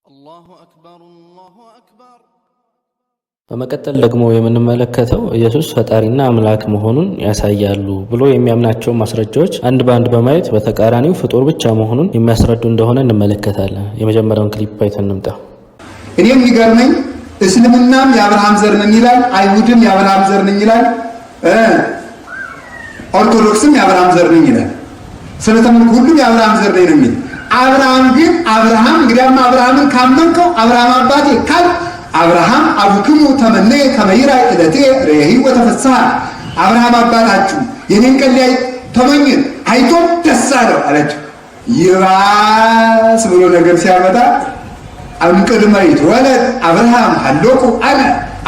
الله أكبر الله أكبر በመቀጠል ደግሞ የምንመለከተው ኢየሱስ ፈጣሪና አምላክ መሆኑን ያሳያሉ ብሎ የሚያምናቸው ማስረጃዎች አንድ ባንድ በማየት በተቃራኒው ፍጡር ብቻ መሆኑን የሚያስረዱ እንደሆነ እንመለከታለን። የመጀመሪያውን ክሊፕ አይተን እንምጣ። እኔ የሚገርመኝ እስልምናም የአብርሃም ዘር ነኝ ይላል፣ አይሁድም የአብርሃም ዘር ነኝ ይላል፣ ኦርቶዶክስም የአብርሃም ዘር ነኝ ይላል። ስለተመልኩ ሁሉም የአብርሃም ዘር ነኝ ነው የሚል። አብርሃም ግን እንግዲያማ አብርሃምን ካመንከው አብርሃም አባቴ ካል አብርሃም አቡክሙ ተመነ ከመይራ እለቴ ረሂ ወተፈሳ አብርሃም አባታችሁ የኔን ቀን ላይ ተመኘ አይቶ ደስ አለው አለችው። ይባስ ብሎ ነገር ሲያመጣ አንቀድመ ይትወለድ አብርሃም ሀሎቁ አለ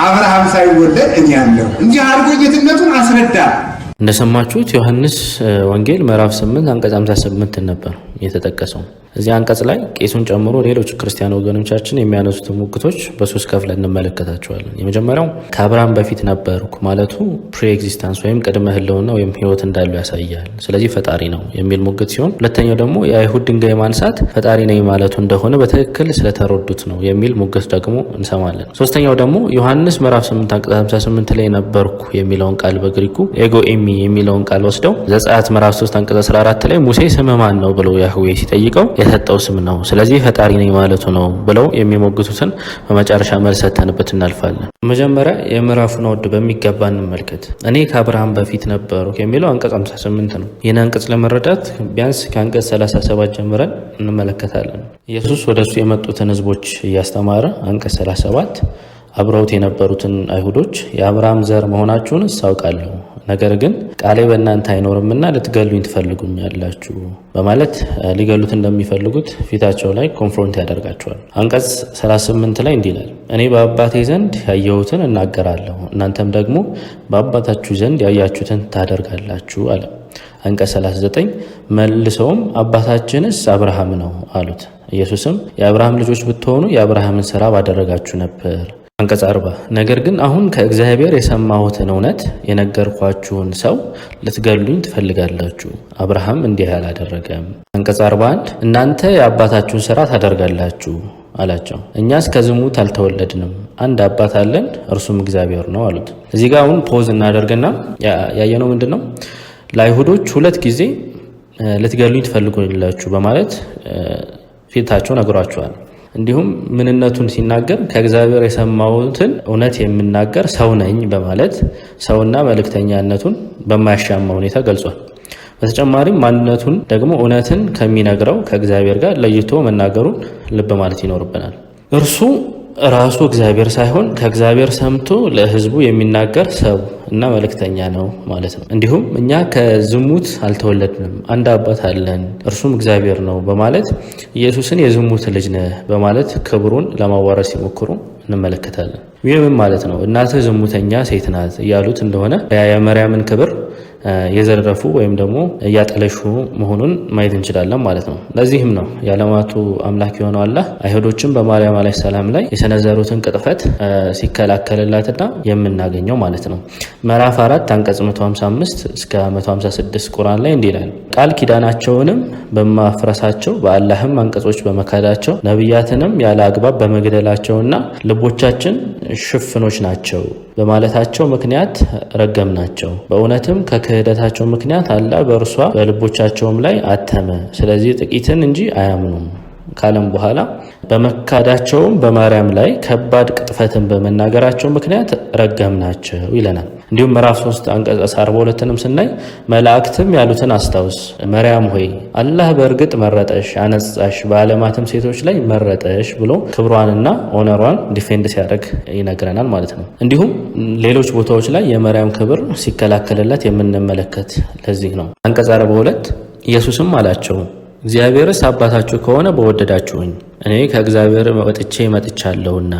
አብርሃም ሳይወለድ እኔ ያለው እንጂ አድርጎ ጌትነቱን አስረዳ። እንደሰማችሁት ዮሐንስ ወንጌል ምዕራፍ 8 አንቀጽ 58 ነበር የተጠቀሰው። እዚህ አንቀጽ ላይ ቄሱን ጨምሮ ሌሎች ክርስቲያን ወገኖቻችን የሚያነሱት ሙግቶች በሶስት ከፍለን እንመለከታቸዋለን። የመጀመሪያው ከአብርሃም በፊት ነበርኩ ማለቱ ፕሪ ኤግዚስተንስ ወይም ቅድመ ህልውና ወይም ህይወት እንዳለው ያሳያል፣ ስለዚህ ፈጣሪ ነው የሚል ሙግት ሲሆን፣ ሁለተኛው ደግሞ የአይሁድ ድንጋይ ማንሳት ፈጣሪ ነኝ ማለቱ እንደሆነ በትክክል ስለተረዱት ነው የሚል ሙግት ደግሞ እንሰማለን። ሶስተኛው ደግሞ ዮሐንስ ምዕራፍ 8 አንቀጽ 58 ላይ ነበርኩ የሚለውን ቃል በግሪኩ ኤጎ ኤሚ የሚለውን ቃል ወስደው ዘጸአት ምዕራፍ 3 አንቀጽ 14 ላይ ሙሴ ስም ማን ነው ብሎ ያህዌ ሲጠይቀው የሰጠው ስም ነው፣ ስለዚህ ፈጣሪ ነኝ ማለቱ ነው ብለው የሚሞግቱትን በመጨረሻ መልስ ሰጥተንበት እናልፋለን። መጀመሪያ የምዕራፉን አውድ በሚገባ እንመልከት። እኔ ከአብርሃም በፊት ነበርኩ የሚለው አንቀጽ 58 ነው። ይህን አንቀጽ ለመረዳት ቢያንስ ከአንቀጽ 37 ጀምረን እንመለከታለን። ኢየሱስ ወደሱ የመጡትን ህዝቦች እያስተማረ አንቀጽ 37 አብረውት የነበሩትን አይሁዶች የአብርሃም ዘር መሆናችሁን አውቃለሁ፣ ነገር ግን ቃሌ በእናንተ አይኖርምና ልትገሉኝ ትፈልጉኛላችሁ በማለት ሊገሉት እንደሚፈልጉት ፊታቸው ላይ ኮንፍሮንት ያደርጋቸዋል። አንቀጽ 38 ላይ እንዲህ ይላል፣ እኔ በአባቴ ዘንድ ያየሁትን እናገራለሁ፣ እናንተም ደግሞ በአባታችሁ ዘንድ ያያችሁትን ታደርጋላችሁ አለ። አንቀጽ 39 መልሰውም አባታችንስ አብርሃም ነው አሉት። ኢየሱስም የአብርሃም ልጆች ብትሆኑ የአብርሃምን ስራ ባደረጋችሁ ነበር። አንቀጽ 40 ነገር ግን አሁን ከእግዚአብሔር የሰማሁትን እውነት የነገርኳችሁን ሰው ልትገሉኝ ትፈልጋላችሁ፣ አብርሃም እንዲህ አላደረገም። አንቀጽ 41 እናንተ የአባታችሁን ስራ ታደርጋላችሁ አላቸው። እኛስ ከዝሙት አልተወለድንም፣ አንድ አባት አለን፣ እርሱም እግዚአብሔር ነው አሉት። እዚህ ጋር አሁን ፖዝ እናደርግና ያየነው ምንድን ነው? ለአይሁዶች ሁለት ጊዜ ልትገሉኝ ትፈልጉላችሁ በማለት ፊታቸው ነግሯቸዋል። እንዲሁም ምንነቱን ሲናገር ከእግዚአብሔር የሰማሁትን እውነት የምናገር ሰው ነኝ በማለት ሰውና መልእክተኛነቱን በማያሻማ ሁኔታ ገልጿል። በተጨማሪም ማንነቱን ደግሞ እውነትን ከሚነግረው ከእግዚአብሔር ጋር ለይቶ መናገሩን ልብ ማለት ይኖርብናል። እርሱ ራሱ እግዚአብሔር ሳይሆን ከእግዚአብሔር ሰምቶ ለሕዝቡ የሚናገር ሰው እና መልእክተኛ ነው ማለት ነው። እንዲሁም እኛ ከዝሙት አልተወለድንም፣ አንድ አባት አለን፣ እርሱም እግዚአብሔር ነው በማለት ኢየሱስን የዝሙት ልጅ ነህ በማለት ክብሩን ለማዋረድ ሲሞክሩ እንመለከታለን። ይህም ማለት ነው እናትህ ዝሙተኛ ሴት ናት እያሉት እንደሆነ የመርያምን ክብር የዘረፉ ወይም ደግሞ እያጠለሹ መሆኑን ማየት እንችላለን ማለት ነው። ለዚህም ነው የዓለማቱ አምላክ የሆነው አላህ አይሁዶችን በማርያም አለይሂ ሰላም ላይ የሰነዘሩትን ቅጥፈት ሲከላከልላትና የምናገኘው ማለት ነው። ምዕራፍ 4 አንቀጽ 155 እስከ 156 ቁርአን ላይ እንዲህ ይላል፣ ቃል ኪዳናቸውንም በማፍረሳቸው በአላህም አንቀጾች በመካዳቸው ነቢያትንም ያለ አግባብ በመግደላቸውና ልቦቻችን ሽፍኖች ናቸው በማለታቸው ምክንያት ረገምናቸው። በእውነትም ከክህደታቸው ምክንያት አላህ በእርሷ በልቦቻቸውም ላይ አተመ፣ ስለዚህ ጥቂትን እንጂ አያምኑም ካለም በኋላ በመካዳቸውም በማርያም ላይ ከባድ ቅጥፈትን በመናገራቸው ምክንያት ረገምናቸው ይለናል። እንዲሁም ምዕራፍ 3 አንቀጽ 42ንም ስናይ መላእክትም ያሉትን አስታውስ፣ መርያም ሆይ አላህ በእርግጥ መረጠሽ፣ አነጻሽ፣ በዓለማትም ሴቶች ላይ መረጠሽ ብሎ ክብሯንና ኦነሯን ዲፌንድ ሲያደርግ ይነግረናል ማለት ነው። እንዲሁም ሌሎች ቦታዎች ላይ የመርያም ክብር ሲከላከልላት የምንመለከት ለዚህ ነው። አንቀጽ 42 ኢየሱስም አላቸው እግዚአብሔርስ አባታችሁ ከሆነ በወደዳችሁኝ፣ እኔ ከእግዚአብሔር መጥቻለሁና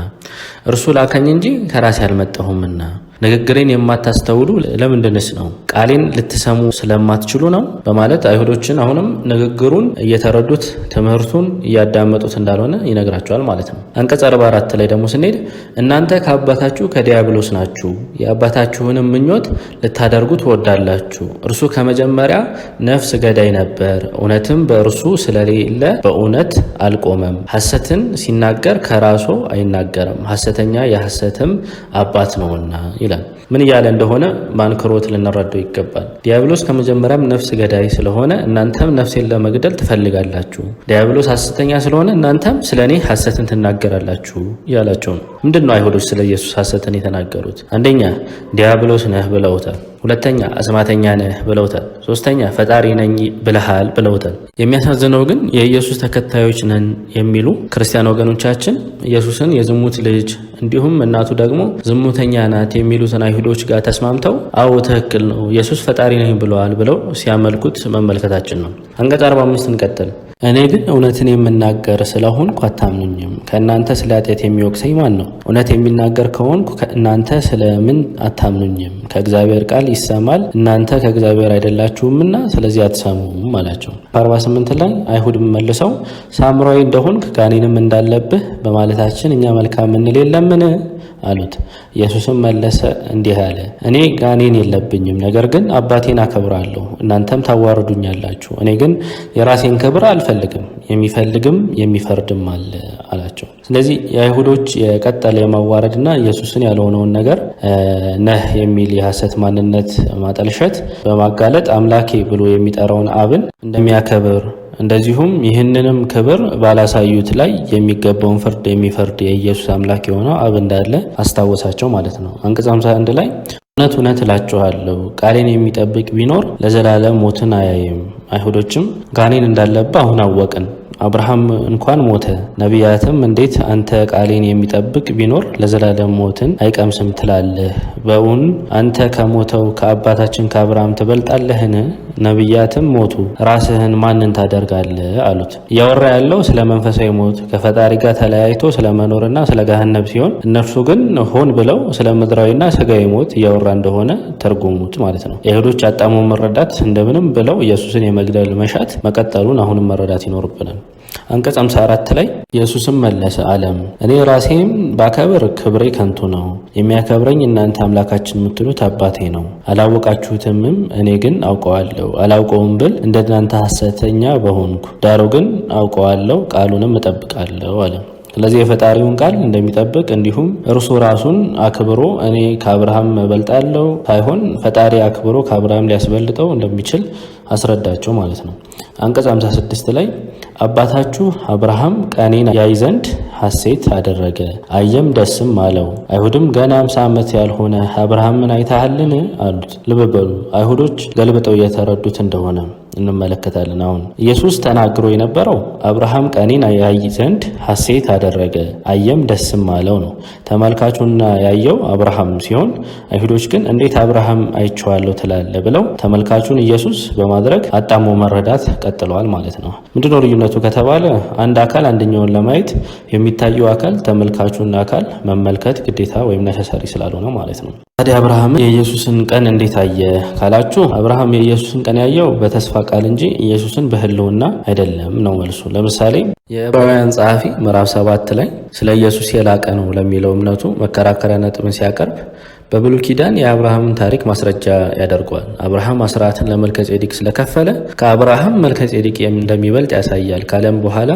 እርሱ ላከኝ እንጂ ከራሴ አልመጣሁምና ንግግሬን የማታስተውሉ ለምንድንስ ነው? ቃሌን ልትሰሙ ስለማትችሉ ነው? በማለት አይሁዶችን አሁንም ንግግሩን እየተረዱት ትምህርቱን እያዳመጡት እንዳልሆነ ይነግራቸዋል ማለት ነው። አንቀጽ 44 ላይ ደግሞ ስንሄድ እናንተ ከአባታችሁ ከዲያብሎስ ናችሁ፣ የአባታችሁንም ምኞት ልታደርጉ ትወዳላችሁ። እርሱ ከመጀመሪያ ነፍስ ገዳይ ነበር፣ እውነትም በእርሱ ስለሌለ በእውነት አልቆመም። ሐሰትን ሲናገር ከራሱ አይናገርም፣ ሐሰተኛ የሐሰትም አባት ነውና ይላል። ምን እያለ እንደሆነ በአንክሮት ልንረዳው ይገባል። ዲያብሎስ ከመጀመሪያም ነፍስ ገዳይ ስለሆነ እናንተም ነፍሴን ለመግደል ትፈልጋላችሁ። ዲያብሎስ ሐሰተኛ ስለሆነ እናንተም ስለ እኔ ሐሰትን ትናገራላችሁ እያላቸው ነው። ምንድን ነው አይሁዶች ስለ ኢየሱስ ሐሰትን የተናገሩት? አንደኛ ዲያብሎስ ነህ ብለውታል። ሁለተኛ አስማተኛ ነህ ብለውታል። ሶስተኛ ፈጣሪ ነኝ ብለሃል ብለውታል። የሚያሳዝነው ግን የኢየሱስ ተከታዮች ነን የሚሉ ክርስቲያን ወገኖቻችን ኢየሱስን የዝሙት ልጅ እንዲሁም እናቱ ደግሞ ዝሙተኛ ናት የሚሉትን አይሁዶች ጋር ተስማምተው አዎ ትክክል ነው ኢየሱስ ፈጣሪ ነኝ ብለዋል ብለው ሲያመልኩት መመልከታችን ነው። አንቀጽ 45 እንቀጥል። እኔ ግን እውነትን የምናገር ስለሆንኩ አታምኑኝም። ከእናንተ ስለ ኃጢአት የሚወቅሰኝ ማን ነው? እውነት የሚናገር ከሆንኩ እናንተ ስለምን አታምኑኝም? ከእግዚአብሔር ቃል ይሰማል፣ እናንተ ከእግዚአብሔር አይደላችሁምና ስለዚህ አትሰሙም አላቸው። 48 ላይ አይሁድ መልሰው ሳምራዊ እንደሆንክ ጋኔንም እንዳለብህ በማለታችን እኛ መልካም እንል የለምን አሉት። ኢየሱስም መለሰ እንዲህ አለ፣ እኔ ጋኔን የለብኝም፣ ነገር ግን አባቴን አከብራለሁ፣ እናንተም ታዋርዱኛላችሁ። እኔ ግን የራሴን ክብር አልፈልግም፣ የሚፈልግም የሚፈርድም አለ አላቸው። ስለዚህ የአይሁዶች የቀጠለ የማዋረድና ኢየሱስን ያልሆነውን ነገር ነህ የሚል የሐሰት ማንነት ማጠልሸት በማጋለጥ አምላኬ ብሎ የሚጠራውን አብን እንደሚያከብር እንደዚሁም ይህንንም ክብር ባላሳዩት ላይ የሚገባውን ፍርድ የሚፈርድ የኢየሱስ አምላክ የሆነው አብ እንዳለ አስታወሳቸው ማለት ነው። አንቀጽ 51 ላይ እውነት እውነት እላችኋለሁ ቃሌን የሚጠብቅ ቢኖር ለዘላለም ሞትን አያይም። አይሁዶችም ጋኔን እንዳለብህ አሁን አወቅን፣ አብርሃም እንኳን ሞተ፣ ነቢያትም እንዴት አንተ ቃሌን የሚጠብቅ ቢኖር ለዘላለም ሞትን አይቀምስም ትላለህ? በእውን አንተ ከሞተው ከአባታችን ከአብርሃም ትበልጣለህን? ነቢያትም ሞቱ፣ ራስህን ማንን ታደርጋለህ አሉት። እያወራ ያለው ስለ መንፈሳዊ ሞት ከፈጣሪ ጋር ተለያይቶ ስለ መኖርና ስለ ገሃነም ሲሆን እነርሱ ግን ሆን ብለው ስለ ምድራዊና ስጋዊ ሞት እያወራ እንደሆነ ተርጉሙት ማለት ነው። የአይሁዶች አጣሞ መረዳት እንደምንም ብለው ኢየሱስን የመግደል መሻት መቀጠሉን አሁንም መረዳት ይኖርብናል። አንቀጽ 54 ላይ ኢየሱስም መለሰ አለም፣ እኔ ራሴም ባከብር ክብሬ ከንቱ ነው። የሚያከብረኝ እናንተ አምላካችን የምትሉት አባቴ ነው። አላወቃችሁትምም፣ እኔ ግን አውቀዋለሁ። አላውቀውም ብል እንደ እናንተ ሐሰተኛ በሆንኩ፣ ዳሩ ግን አውቀዋለሁ፣ ቃሉንም እጠብቃለሁ አለ። ስለዚህ የፈጣሪውን ቃል እንደሚጠብቅ እንዲሁም እርሱ ራሱን አክብሮ እኔ ከአብርሃም እበልጣለሁ ሳይሆን ፈጣሪ አክብሮ ከአብርሃም ሊያስበልጠው እንደሚችል አስረዳቸው ማለት ነው። አንቀጽ 56 ላይ አባታችሁ አብርሃም ቀኔን ያይ ዘንድ ሐሴት አደረገ፣ አየም ደስም አለው። አይሁድም ገና 50 ዓመት ያልሆነ አብርሃምን አይተሃልን አሉት። ልብ በሉ አይሁዶች ገልብጠው እየተረዱት እንደሆነ እንመለከታለን። አሁን ኢየሱስ ተናግሮ የነበረው አብርሃም ቀኔን ያይ ዘንድ ሐሴት አደረገ አየም ደስም አለው ነው። ተመልካቹና ያየው አብርሃም ሲሆን አይሁዶች ግን እንዴት አብርሃም አይቼዋለሁ ትላለ ብለው ተመልካቹን ኢየሱስ በማድረግ አጣሞ መረዳት ቀጥለዋል ማለት ነው። ምንድነው ልዩነቱ ከተባለ አንድ አካል አንደኛውን ለማየት የሚታየው አካል ተመልካቹን አካል መመልከት ግዴታ ወይም ነሰሰሪ ስላልሆነ ማለት ነው። ታዲያ አብርሃም የኢየሱስን ቀን እንዴት አየ ካላችሁ አብርሃም የኢየሱስን ቀን ያየው በተስፋ ቃል እንጂ ኢየሱስን በህልውና አይደለም ነው መልሱ። ለምሳሌ የዕብራውያን ጸሐፊ ምዕራፍ 7 ላይ ስለ ኢየሱስ የላቀ ነው ለሚለው እምነቱ መከራከሪያ ነጥብን ሲያቀርብ በብሉይ ኪዳን የአብርሃምን ታሪክ ማስረጃ ያደርገዋል። አብርሃም አስራትን ለመልከጼዴቅ ስለከፈለ ከአብርሃም መልከጼዴቅ እንደሚበልጥ ያሳያል ካለም በኋላ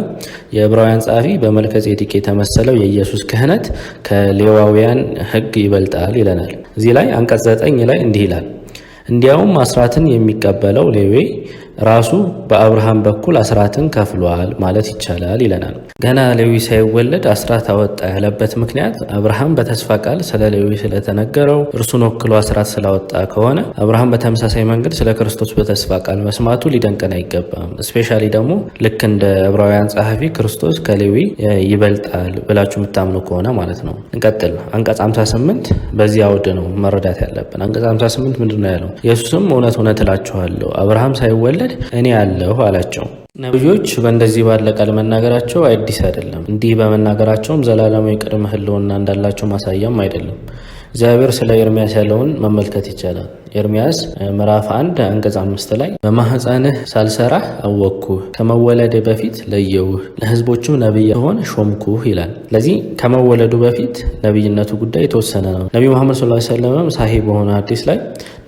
የዕብራውያን ጸሐፊ በመልከጼዴቅ የተመሰለው የኢየሱስ ክህነት ከሌዋውያን ሕግ ይበልጣል ይለናል። እዚህ ላይ አንቀጽ 9 ላይ እንዲህ ይላል፣ እንዲያውም አስራትን የሚቀበለው ሌዊ ራሱ በአብርሃም በኩል አስራትን ከፍሏል ማለት ይቻላል ይለናል። ገና ሌዊ ሳይወለድ አስራት አወጣ ያለበት ምክንያት አብርሃም በተስፋ ቃል ስለ ሌዊ ስለተነገረው እርሱን ወክሎ አስራት ስላወጣ ከሆነ አብርሃም በተመሳሳይ መንገድ ስለ ክርስቶስ በተስፋ ቃል መስማቱ ሊደንቀን አይገባም። እስፔሻሊ ደግሞ ልክ እንደ ዕብራውያን ጸሐፊ ክርስቶስ ከሌዊ ይበልጣል ብላችሁ የምታምኑ ከሆነ ማለት ነው። እንቀጥል። አንቀጽ 58 በዚህ አውድ ነው መረዳት ያለብን። አንቀጽ 58 ምንድን ነው ያለው? ኢየሱስም እውነት እውነት እላችኋለሁ አብርሃም ሳይወለድ እኔ ያለሁ አላቸው። ነቢዮች በእንደዚህ ባለ ቃል መናገራቸው አዲስ አይደለም። እንዲህ በመናገራቸውም ዘላለማዊ ቅድመ ሕልውና እንዳላቸው ማሳያም አይደለም። እግዚአብሔር ስለ ኤርሚያስ ያለውን መመልከት ይቻላል። ኤርሚያስ ምዕራፍ 1 አንቀጽ 5 ላይ በማህፀንህ ሳልሰራህ አወቅኩህ፣ ከመወለድ በፊት ለየውህ፣ ለህዝቦችም ነቢይ ሆን ሾምኩህ ይላል። ስለዚህ ከመወለዱ በፊት ነቢይነቱ ጉዳይ የተወሰነ ነው። ነቢዩ መሐመድ ሰለላሁ ዐለይሂ ወሰለም ሳሂህ በሆነ ሐዲስ ላይ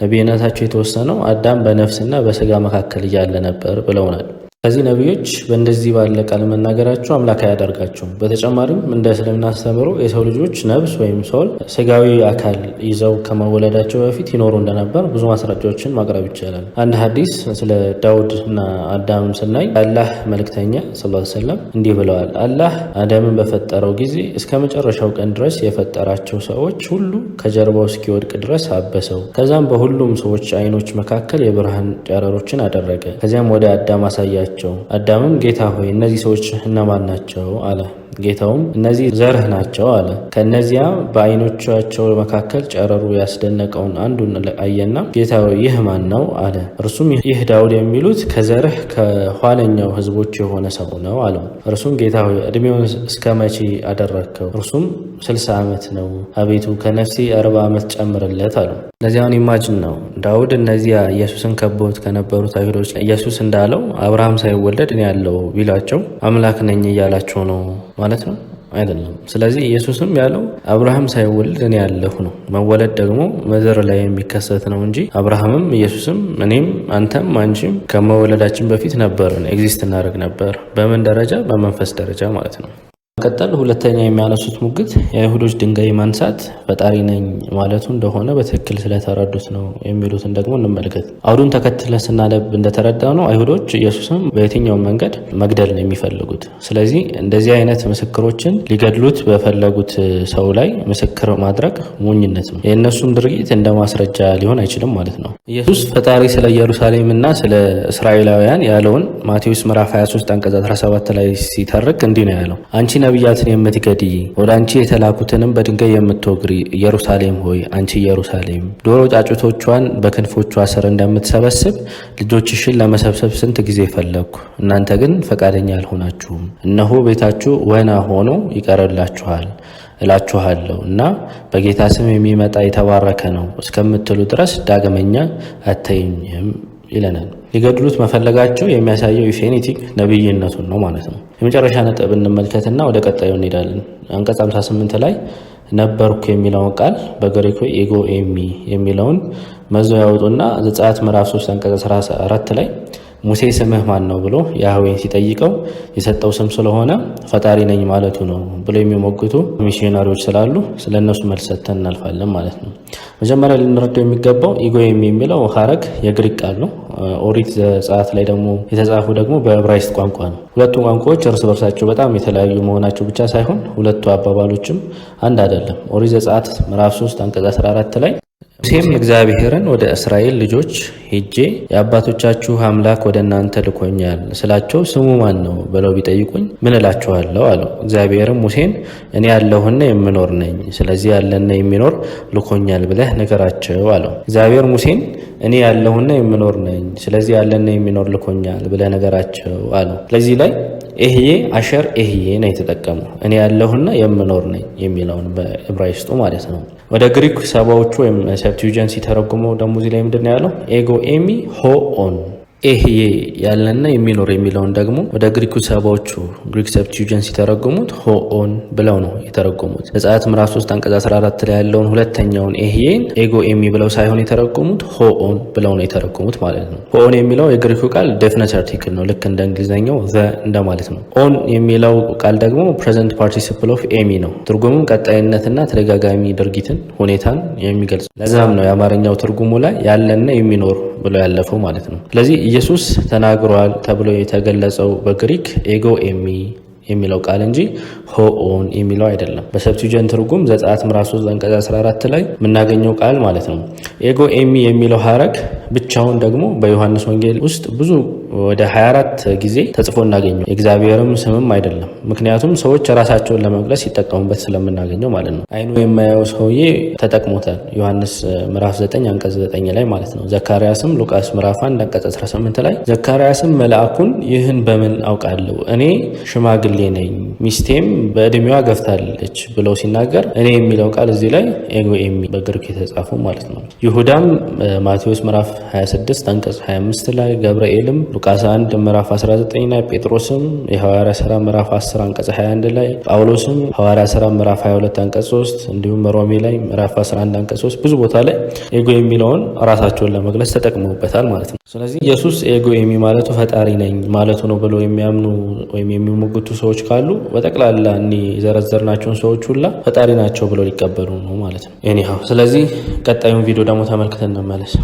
ነቢይነታቸው የተወሰነው አዳም በነፍስና በስጋ መካከል እያለ ነበር ብለውናል። ከዚህ ነቢዮች በእንደዚህ ባለ ቃል መናገራቸው አምላክ አያደርጋቸውም። በተጨማሪም እንደ እስልምና አስተምህሮ የሰው ልጆች ነብስ ወይም ሶል ስጋዊ አካል ይዘው ከመወለዳቸው በፊት ይኖሩ እንደነበር ብዙ ማስረጃዎችን ማቅረብ ይቻላል። አንድ ሐዲስ ስለ ዳውድ እና አዳም ስናይ አላህ መልእክተኛ ሰለላሁ ዐለይሂ ወሰለም እንዲህ ብለዋል። አላህ አዳምን በፈጠረው ጊዜ እስከ መጨረሻው ቀን ድረስ የፈጠራቸው ሰዎች ሁሉ ከጀርባው እስኪወድቅ ድረስ አበሰው። ከዛም በሁሉም ሰዎች አይኖች መካከል የብርሃን ጨረሮችን አደረገ። ከዚያም ወደ አዳም አሳያቸው። አዳምም ጌታ ሆይ እነዚህ ሰዎች እነማን ናቸው አለ። ጌታውም እነዚህ ዘርህ ናቸው አለ። ከእነዚያ በአይኖቻቸው መካከል ጨረሩ ያስደነቀውን አንዱን አየና ጌታ ሆይ ይህ ማን ነው አለ። እርሱም ይህ ዳውድ የሚሉት ከዘርህ ከኋለኛው ህዝቦች የሆነ ሰው ነው አለው። እርሱም ጌታ ሆይ እድሜውን እስከ መቼ አደረግከው? እርሱም 60 ዓመት ነው። አቤቱ ከነፍሴ 40 ዓመት ጨምርለት አለው። ለዚያውን ኢማጅን ነው ዳውድ እነዚያ ኢየሱስን ከበውት ከነበሩት አይሁዶች ኢየሱስ እንዳለው አብርሃም ሳይወለድ እኔ ያለው ቢላቸው አምላክ ነኝ እያላቸው ነው ማለት ነው? አይደለም። ስለዚህ ኢየሱስም ያለው አብርሃም ሳይወለድ እኔ ያለሁ ነው። መወለድ ደግሞ ምድር ላይ የሚከሰት ነው እንጂ አብርሃምም ኢየሱስም እኔም አንተም አንቺም ከመወለዳችን በፊት ነበርን፣ ኤግዚስት እናደርግ ነበር። በምን ደረጃ? በመንፈስ ደረጃ ማለት ነው። ቀጠል ሁለተኛ የሚያነሱት ሙግት የአይሁዶች ድንጋይ ማንሳት ፈጣሪ ነኝ ማለቱ እንደሆነ በትክክል ስለተረዱት ነው የሚሉትን ደግሞ እንመልከት። አውዱን ተከትለ ስናነብ እንደተረዳ ነው አይሁዶች ኢየሱስም በየትኛውም መንገድ መግደል ነው የሚፈልጉት። ስለዚህ እንደዚህ አይነት ምስክሮችን ሊገድሉት በፈለጉት ሰው ላይ ምስክር ማድረግ ሞኝነት ነው። የእነሱም ድርጊት እንደ ማስረጃ ሊሆን አይችልም ማለት ነው። ኢየሱስ ፈጣሪ ስለ ኢየሩሳሌም እና ስለ እስራኤላውያን ያለውን ማቴዎስ ምዕራፍ 23 አንቀጽ 17 ላይ ሲተርክ እንዲህ ነው ያለው። አንቺ ነቢያትን የምትገድይ ወደ አንቺ የተላኩትንም በድንጋይ የምትወግሪ ኢየሩሳሌም ሆይ አንቺ ኢየሩሳሌም ዶሮ ጫጩቶቿን በክንፎቿ ስር እንደምትሰበስብ ልጆችሽን ለመሰብሰብ ስንት ጊዜ ፈለግኩ፣ እናንተ ግን ፈቃደኛ አልሆናችሁም። እነሆ ቤታችሁ ወና ሆኖ ይቀርላችኋል እላችኋለሁ እና በጌታ ስም የሚመጣ የተባረከ ነው እስከምትሉ ድረስ ዳግመኛ አታዩኝም ይለናል። ሊገድሉት መፈለጋቸው የሚያሳየው ኢፌኒቲክ ነብይነቱን ነው ማለት ነው። የመጨረሻ ነጥብ እንመልከትና ወደ ቀጣዩ እንሄዳለን። አንቀጽ 58 ላይ ነበርኩ የሚለውን ቃል በግሪኩ ኤጎ ኤሚ የሚለውን መዘው ያወጡና ዘጸአት ምዕራፍ 3 አንቀጽ 14 ላይ ሙሴ ስምህ ማን ነው ብሎ ያህዌን ሲጠይቀው የሰጠው ስም ስለሆነ ፈጣሪ ነኝ ማለቱ ነው ብሎ የሚሞግቱ ሚሽነሪዎች ስላሉ ስለነሱ መልስ ሰጥተን እናልፋለን ማለት ነው። መጀመሪያ ልንረዳው የሚገባው ኢጎ የሚለው ሐረግ የግሪክ ቃል ነው። ኦሪት ዘጸአት ላይ ደግሞ የተጻፉ ደግሞ በዕብራይስጥ ቋንቋ ነው። ሁለቱ ቋንቋዎች እርስ በርሳቸው በጣም የተለያዩ መሆናቸው ብቻ ሳይሆን ሁለቱ አባባሎችም አንድ አይደለም። ኦሪት ዘጸአት ምዕራፍ 3 አንቀጽ 14 ላይ ሙሴም እግዚአብሔርን ወደ እስራኤል ልጆች ሄጄ የአባቶቻችሁ አምላክ ወደ እናንተ ልኮኛል ስላቸው ስሙ ማን ነው ብለው ቢጠይቁኝ ምን እላችኋለሁ አለው። እግዚአብሔርም ሙሴን እኔ ያለሁና የምኖር ነኝ፣ ስለዚህ ያለና የሚኖር ልኮኛል ብለህ ንገራቸው አለው። እግዚአብሔር ሙሴን እኔ ያለሁና የምኖር ነኝ፣ ስለዚህ ያለና የሚኖር ልኮኛል ብለህ ንገራቸው አለው። ለዚህ ላይ ኤህዬ አሸር ኤህዬ ነው የተጠቀመው። እኔ ያለሁና የምኖር ነኝ የሚለውን በዕብራይስጡ ማለት ነው። ወደ ግሪክ ሰባዎቹ ወይም ሰብስቲዩጀንት ሲተረጉመው ደግሞ እዚህ ላይ ምንድን ነው ያለው? ኤጎ ኤሚ ሆ ኦን ኤህዬ ያለና የሚኖር የሚለውን ደግሞ ወደ ግሪኩ ሰባዎቹ ግሪክ ሰብስቲዩጀንት ሲተረጉሙት ሆ ኦን ብለው ነው የተረጉሙት። ዘጸአት ምዕራፍ 3 አንቀጽ 14 ላይ ያለውን ሁለተኛውን ኤህዬን ኤጎ ኤሚ ብለው ሳይሆን የተረጉሙት ሆ ኦን ብለው ነው የተረጉሙት ማለት ነው። ሆ ኦን የሚለው የግሪኩ ቃል ዴፊኒት አርቲክል ነው፣ ልክ እንደ እንግሊዝኛው ዘ እንደማለት ነው። ኦን የሚለው ቃል ደግሞ ፕሬዘንት ፓርቲሲፕል ኦፍ ኤሚ ነው። ትርጉሙም ቀጣይነትና ተደጋጋሚ ድርጊትን፣ ሁኔታን የሚገልጽ። ለዛም ነው የአማርኛው ትርጉሙ ላይ ያለና የሚኖር ብሎ ያለፈው ማለት ነው። ስለዚህ ኢየሱስ ተናግሯል ተብሎ የተገለጸው በግሪክ ኤጎ ኤሚ የሚለው ቃል እንጂ ሆ ኦን የሚለው አይደለም። በሰብስቲዩጀንት ትርጉም ዘጸአት ምዕራፍ 3 አንቀጽ 14 ላይ የምናገኘው ቃል ማለት ነው። ኤጎ ኤሚ የሚለው ሐረግ ብቻውን ደግሞ በዮሐንስ ወንጌል ውስጥ ብዙ ወደ 24 ጊዜ ተጽፎ እናገኘው። የእግዚአብሔርም ስምም አይደለም። ምክንያቱም ሰዎች ራሳቸውን ለመግለጽ ሲጠቀሙበት ስለምናገኘው ማለት ነው። አይኑ የማያየው ሰውዬ ተጠቅሞታል። ዮሐንስ ምዕራፍ 9 አንቀጽ 9 ላይ ማለት ነው። ዘካርያስም ሉቃስ ምዕራፍ 1 አንቀጽ 18 ላይ ዘካርያስም መልአኩን ይህን በምን አውቃለሁ? እኔ ሽማግሌ ነኝ፣ ሚስቴም በእድሜዋ ገፍታለች ብለው ሲናገር እኔ የሚለው ቃል እዚህ ላይ ኤጎ ኤሚ በግሪክ የተጻፈው ማለት ነው። ይሁዳም ማቴዎስ ምዕራፍ 26 አንቀጽ 25 ላይ፣ ገብርኤልም ሉቃስ 1 ምዕራፍ 19 ላይ፣ ጴጥሮስም የሐዋርያ ሥራ ምዕራፍ 10 አንቀጽ 21 ላይ፣ ጳውሎስም ሐዋርያ ሥራ ምዕራፍ 22 አንቀጽ 3 እንዲሁም ሮሜ ላይ ምዕራፍ 11 አንቀጽ 3 ብዙ ቦታ ላይ ኤጎ የሚለውን ራሳቸውን ለመግለጽ ተጠቅመውበታል ማለት ነው። ስለዚህ ኢየሱስ ኤጎ ኤሚ ማለቱ ፈጣሪ ነኝ ማለቱ ነው ብለው የሚያምኑ ወይም የሚሞግቱ ሰዎች ካሉ በጠቅላላ እኒ የዘረዘርናቸውን ሰዎች ሁላ ፈጣሪ ናቸው ብለው ሊቀበሉ ነው ማለት ነው። ኤኒሃው ስለዚህ ቀጣዩን ቪዲዮ ደግሞ ተመልክተን እንመለስ።